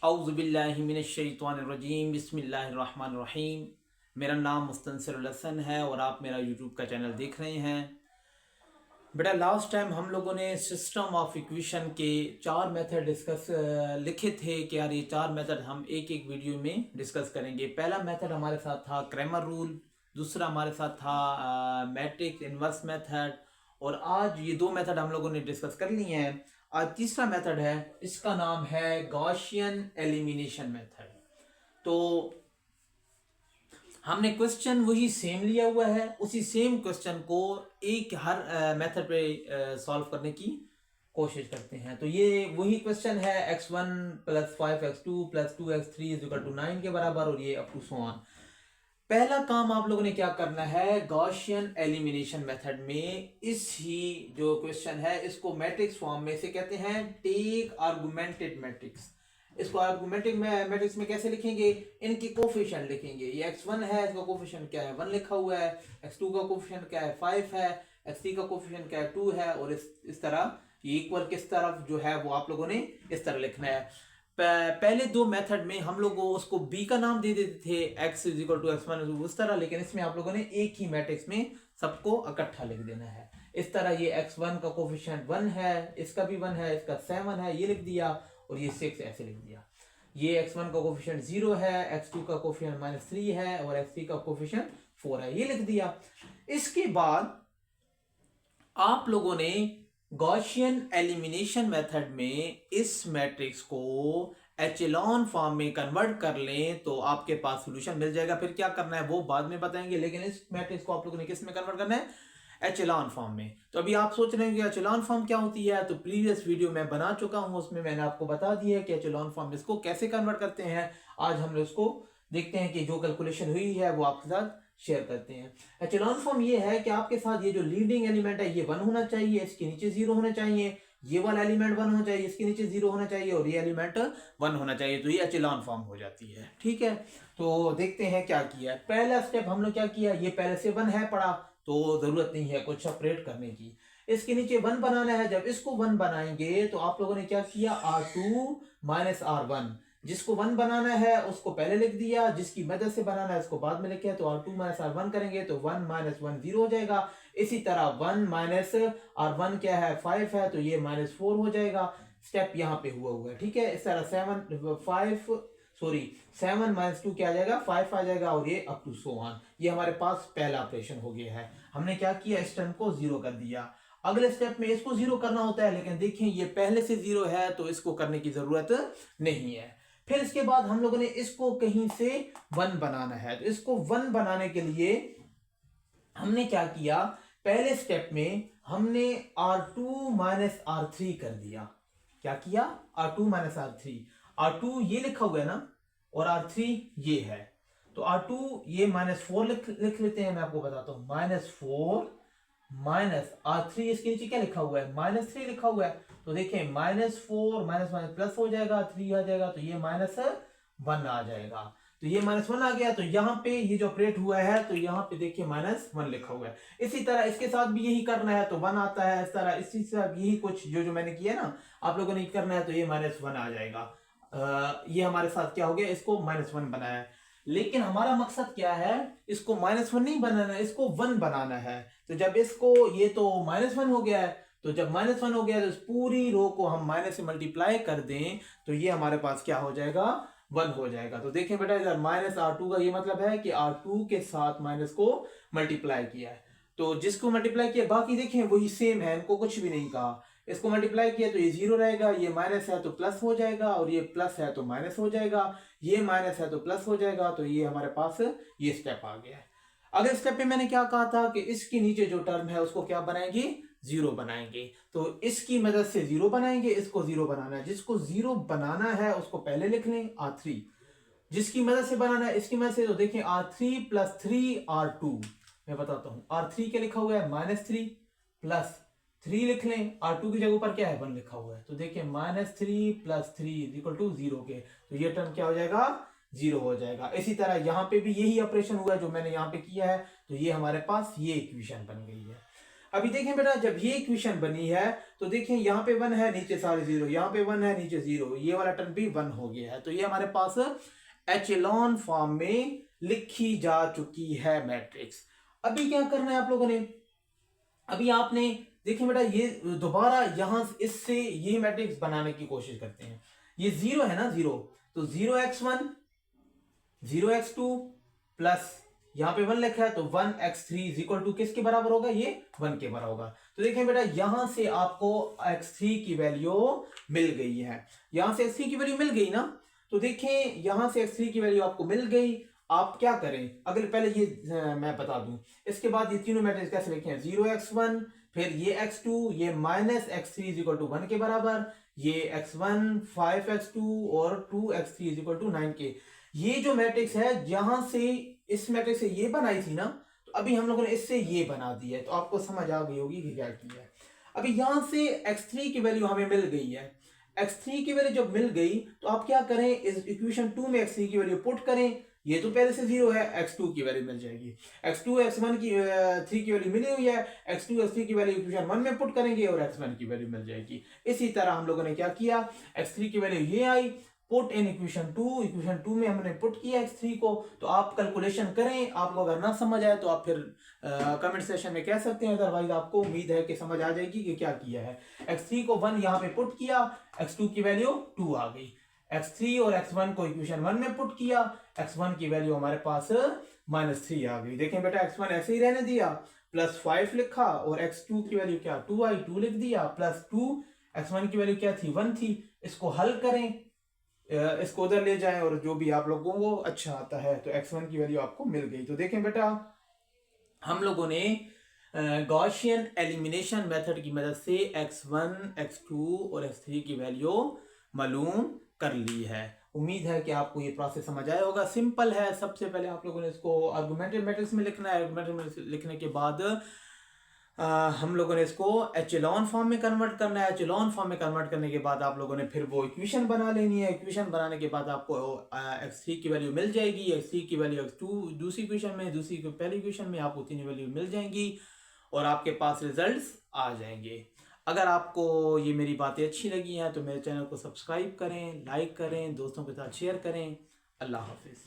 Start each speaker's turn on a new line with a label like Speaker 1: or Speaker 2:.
Speaker 1: औज़ुबिल्लाहिमिनश्शैतानिर्रजीम बिस्मिल्लाहिर्रहमानिर्रहीम। मेरा नाम मुस्तनसिरुल हसन है और आप मेरा यूट्यूब का चैनल देख रहे हैं। बेटा, लास्ट टाइम हम लोगों ने सिस्टम ऑफ इक्वेशन के चार मेथड लिखे थे कि यार ये चार मेथड हम एक एक वीडियो में डिस्कस करेंगे। पहला मेथड हमारे साथ था क्रैमर रूल, दूसरा हमारे साथ था मैट्रिक्स इन्वर्स मेथड, और आज ये दो मेथड हम लोगों ने डिस्कस कर लिए हैं। आज तीसरा मेथड है, इसका नाम है गॉसियन एलिमिनेशन मेथड। तो हमने क्वेश्चन वही सेम लिया हुआ है, उसी सेम क्वेश्चन को एक हर मेथड पे सॉल्व करने की कोशिश करते हैं। तो ये वही क्वेश्चन है, x1 + 5x2 + 2x3 = 9 के बराबर, और ये अप टू सो ऑन। पहला काम आप लोगों ने क्या करना है, गॉसियन एलिमिनेशन मेथड में इस ही जो क्वेश्चन है इसको मैट्रिक्स फॉर्म में से कहते हैं टेक आर्गुमेंटेड मैट्रिक्स। इसको आर्गुमेंटेड मैट्रिक्स में कैसे लिखेंगे, इनके कोफिशिएंट लिखेंगे। ये x1 है, इसका कोफिशिएंट क्या है, 1 लिखा हुआ है। x2 का कोफिशिएंट क्या है, 5 है। x3 का कोफिशिएंट क्या है, 2 है। और इस तरह ये इक्वल किस तरफ जो है वो आप लोगों ने इस तरह लिखना है। पहले दो मेथड में हम लोग उसको b का नाम दे देते थे, x = x1 उस तरह, लेकिन इसमें आप लोगों ने एक ही मैट्रिक्स में सबको इकट्ठा लिख देना है। इस तरह ये x1 का कोफिशिएंट 1 है, इसका भी 1 है, इसका 7 है, ये लिख दिया, और ये 6 ऐसे लिख दिया। ये x1 का कोफिशिएंट 0 है, x2 का कोफिशिएंट -3 है, और x3 का कोफिशिएंट 4 है, ये लिख दिया। इसके बाद आप लोगों ने गॉसियन एलिमिनेशन मेथड में इस मैट्रिक्स को एचेलॉन फॉर्म में कन्वर्ट कर लें तो आपके पास सॉल्यूशन मिल जाएगा। फिर क्या करना है वो बाद में बताएंगे, लेकिन इस मैट्रिक्स को आप लोगों ने किस में कन्वर्ट करना है, एचेलॉन फॉर्म में। तो अभी आप सोच रहे हैं कि एचेलॉन फॉर्म क्या होती है, तो प्रीवियस वीडियो में बना चुका हूं, उसमें मैंने आपको बता दिया है कि एचेलॉन फॉर्म इसको कैसे कन्वर्ट करते हैं। आज हम उसको देखते हैं कि जो कैलकुलेशन हुई है वो आपके साथ शेयर करते हैं। एचेलॉन फॉर्म ये है कि आपके साथ ये जो लीडिंग एलिमेंट है ये 1 होना चाहिए, इसके नीचे 0 होना चाहिए, ये वाला एलिमेंट 1 होना चाहिए, इसके नीचे 0 होना चाहिए, और ये एलिमेंट 1 होना चाहिए। तो ये एचेलॉन फॉर्म हो जाती है। ठीक है, तो देखते हैं क्या किया है। पहला स्टेप हम लोग क्या किया, ये पहले से 1 है पड़ा, तो जरूरत नहीं है कुछ सेपरेट करने की। इसके नीचे 1 बनाना है। जब इसको 1 बनाएंगे तो आप लोगों ने क्या किया, R2 - R1, जिसको 1 बनाना है उसको पहले लिख दिया, जिसकी मदद से बनाना है उसको बाद में लिखे। तो R2 - R1 करेंगे तो 1 - 1 0 हो जाएगा। इसी तरह 1 - R1 क्या है, 5 है, तो ये -4 हो जाएगा। स्टेप यहाँ पे हुआ है। ठीक है, इस तरह 7 - 2 क्या आ जाएगा, 5 आ जाएगा, और ये अप टू सो ऑन। ये हमारे पास पहला ऑपरेशन हो गया है। हमने क्या किया, इस टर्म को 0 कर दिया। अगले स्टेप में इसको 0 करना होता है, लेकिन देखें ये पहले से 0 है तो इसको करने की जरूरत नहीं है। फिर इसके बाद हम लोगों ने इसको कहीं से 1 बनाना है। तो इसको 1 बनाने के लिए हमने क्या किया, पहले स्टेप में हमने R2 - R3 कर दिया। क्या किया, R2 - R3। R2 ये लिखा हुआ है ना, और R3 ये है। तो R2 ये -4 लिख लेते हैं। मैं आपको बताता हूं, -4 R3, इसके नीचे क्या लिखा हुआ है, -3 लिखा हुआ है। तो देखें -4 - प्लस हो जाएगा, 3 आ जाएगा, तो ये -1 आ जाएगा। तो ये -1 आ गया, तो यहाँ पे ये जो ऑपरेट हुआ है तो यहाँ पे देखिए -1 लिखा हुआ है। इसी तरह इसके साथ भी यही करना है, तो 1 आता है। इस तरह इसी से यही कुछ जो मैंने किया ना, आप लोगों ने करना है, तो ये -1 आ जाएगा। ये हमारे साथ क्या हो गया, इसको -1 बनाया है। लेकिन हमारा मकसद क्या है, इसको -1 नहीं बनाना है, इसको 1 बनाना है। तो जब इसको ये तो -1 हो गया है, तो जब -1 हो गया तो इस पूरी रो को हम माइनस से मल्टीप्लाई कर दें तो ये हमारे पास क्या हो जाएगा, 1 हो जाएगा। तो देखें बेटा, इधर -R2 का ये मतलब है कि R2 के साथ माइनस को मल्टीप्लाई किया है। तो जिसको मल्टीप्लाई किया, बाकी देखें वही सेम है, इनको कुछ भी नहीं कहा। इसको मल्टीप्लाई किया तो ये 0 रहेगा, ये माइनस है तो प्लस हो जाएगा, और ये प्लस है तो माइनस हो जाएगा, ये माइनस है तो प्लस हो जाएगा। तो ये हमारे पास ये स्टेप आ गया है। अगले स्टेप पे मैंने क्या कहा था कि इसके नीचे जो टर्म है उसको क्या बनाएंगे, 0 बनाएंगे। तो इसकी मदद से 0 बनाएंगे, इसको 0 बनाना है। जिसको 0 बनाना है उसको पहले लिख लें, R3। जिसकी मदद से बनाना है, इसकी मदद से, तो देखें R3 + 3 R2। मैं बताता हूं, R3 क्या लिखा हुआ है, -3 + 3 लिख लें। R2 की जगह पर क्या है, 1 लिखा हुआ है। तो देखिए -3 + 3 = 0 के, तो ये टर्म क्या हो जाएगा, 0 हो जाएगा। इसी तरह यहां पे भी यही ऑपरेशन हुआ है जो मैंने यहां पे किया है, तो ये हमारे पास ये इक्वेशन बन गई है। अभी देखें बेटा, जब ये इक्वेशन बनी है तो देखें यहाँ पे 1 है, नीचे सारे 0, यहाँ पे 1 है, नीचे 0, ये वाला टर्म भी 1 हो गया है। तो ये हमारे पास एचेलॉन फॉर्म में लिखी जा चुकी है मैट्रिक्स। अभी क्या करना है आप लोगों ने, अभी आपने देखिए बेटा, ये दोबारा यहां इससे ये मैट्रिक्स बनाने की कोशिश करते हैं। ये 0 है ना, 0, तो 0x1 0x2 प्लस यहाँ पे 1 लिखा है तो 1x3 इज इक्वल टू किसके बराबर होगा, ये 1 के बराबर होगा। तो देखें बेटा, यहां से आपको x3 की वैल्यू मिल गई है, यहां से x3 की वैल्यू मिल गई ना। तो देखें यहां से x3 की वैल्यू आपको मिल गई। आप क्या करें, अगर पहले ये मैं बता दूं, इसके बाद ये तीनों मैट्रिक्स कैसे लिखें, 0x1 फिर ये x2 ये minus x3 is equal to 1 के बराबर, ये x1 5x2 और 2x3 इज इक्वल टू 9 के। ये जो मैट्रिक्स है जहां से इस मैट्रिक्स से ये बनाई थी ना, तो अभी हम लोगों ने इससे ये बना दी है। तो आपको समझ आ गई होगी कि क्या किया है। अभी यहां से x3 की वैल्यू हमें मिल गई है। x3 की वैल्यू जब मिल गई तो आप क्या करें, इस इक्वेशन 2 में x3 की वैल्यू पुट करें। ये तो पहले से 0 है, x2 की वैल्यू मिल जाएगी। x2 x1 की 3 की वैल्यू मिली हुई है, x2 x3 की वैल्यू इक्वेशन 1 में पुट करेंगे और x1 की वैल्यू मिल जाएगी। इसी तरह हम लोगों ने क्या किया, x3 की वैल्यू ये आई, पुट इन इक्वेशन 2 में हमने पुट किया x3 को। तो आप कैलकुलेशन करें, आपको अगर ना समझ आए तो आप फिर कमेंट सेशन में कह सकते हैं, अदरवाइज आपको उम्मीद है कि समझ आ जाएगी कि क्या किया है। x3 को 1 यहाँ पे पुट किया, x2 की वैल्यू 2 आ गई। x3 और x1 को इक्वेशन 1 में पुट किया, x1 की वैल्यू हमारे पास -3 आ गई। देखें बेटा, x1 ऐसे ही रहने दिया, +5 लिखा और x2 की वैल्यू क्या 2 आई, 2 लिख दिया, +2 x1 की वैल्यू क्या थी 1 थी। इसको हल करें, इसको उधर ले जाएं और जो भी आप लोगों को अच्छा आता है, तो x1 की वैल्यू आपको मिल गई। तो देखें बेटा, हम लोगों ने गॉसियन एलिमिनेशन मेथड की मदद से x1 x2 और x3 की वैल्यू मालूम कर ली है। उम्मीद है कि आपको ये प्रोसेस समझ आया होगा। सिंपल है, सबसे पहले आप लोगों ने इसको आर्गुमेंटेड मैट्रिक्स में लिखना है। आर्गुमेंटेड मैट्रिक्स लिखने के बाद हम लोगों ने इसको एचेलॉन फॉर्म में कन्वर्ट करना है। एचेलॉन फॉर्म में कन्वर्ट करने के बाद आप लोगों ने फिर वो इक्वेशन बना लेनी है। इक्वेशन बनाने के बाद आपको x3 की वैल्यू मिल जाएगी, x3 की वैल्यू x2 दूसरी इक्वेशन में, दूसरी पहली इक्वेशन में आपको तीन वैल्यू मिल जाएंगी और आपके पास रिजल्ट्स आ जाएंगे। अगर आपको ये मेरी बातें अच्छी लगी हैं तो मेरे चैनल को सब्सक्राइब करें, लाइक करें, दोस्तों के साथ शेयर करें। अल्लाह हाफिज़।